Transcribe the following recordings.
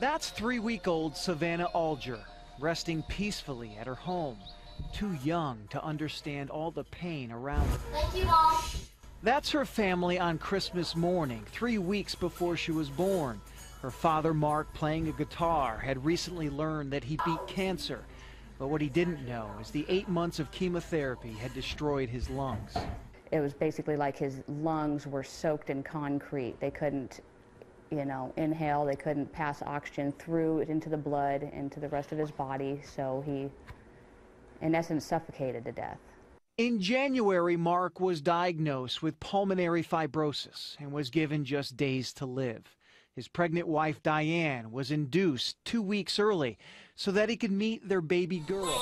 That's 3-week-old Savannah Aulger, resting peacefully at her home, too young to understand all the pain around her. Thank you, Mom. That's her family on Christmas morning, 3 weeks before she was born. Her father, Mark, playing a guitar, had recently learned that he beat cancer. But what he didn't know is the 8 months of chemotherapy had destroyed his lungs. It was basically like his lungs were soaked in concrete. They couldn't, inhale. They couldn't pass oxygen through it into the blood, into the rest of his body. So he, in essence, suffocated to death. In January, Mark was diagnosed with pulmonary fibrosis and was given just days to live. His pregnant wife, DIane, was induced 2 weeks early so that he could meet their baby girl.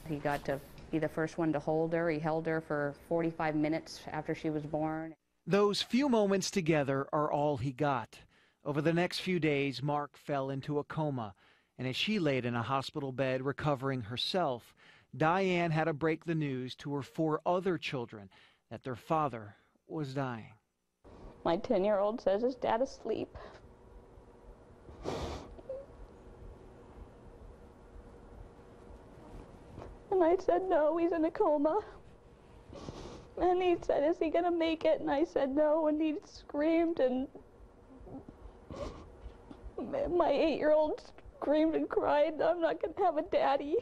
He got to be the first one to hold her. He held her for 45 minutes after she was born. Those few moments together are all he got. Over the next few days, Mark fell into a coma, and as she laid in a hospital bed recovering herself, DIane had to break the news to her 4 other children that their father was dying. My 10-year-old says his dad is asleep. And I said, no, he's in a coma. And he said, is he gonna make it? And I said, no, and he screamed, and my 8-year-old screamed and cried, I'm not gonna have a daddy.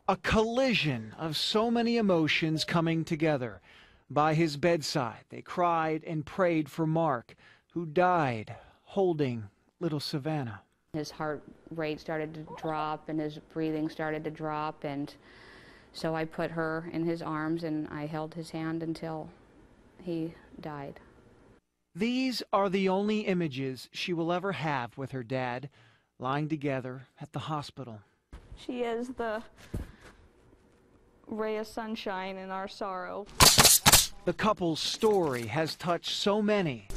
A collision of so many emotions coming together. By his bedside, they cried and prayed for Mark, who died holding little Savannah. His heart rate started to drop and his breathing started to drop, and so I put her in his arms and I held his hand until he died. These are the only images she will ever have with her dad, lying together at the hospital. She is the ray of sunshine in our sorrow. The couple's story has touched so many.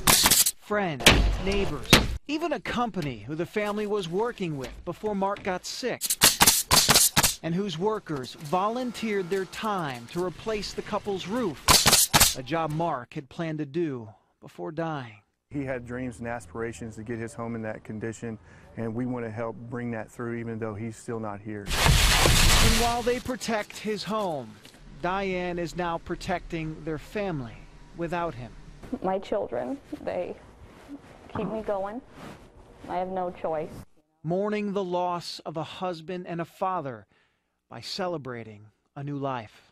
Friends, neighbors, even a company who the family was working with before Mark got sick, and whose workers volunteered their time to replace the couple's roof, a job Mark had planned to do before dying. He had dreams and aspirations to get his home in that condition, and we want to help bring that through even though he's still not here. And while they protect his home, DIane is now protecting their family without him. My children, they keep me going. I have no choice. Mourning the loss of a husband and a father by celebrating a new life.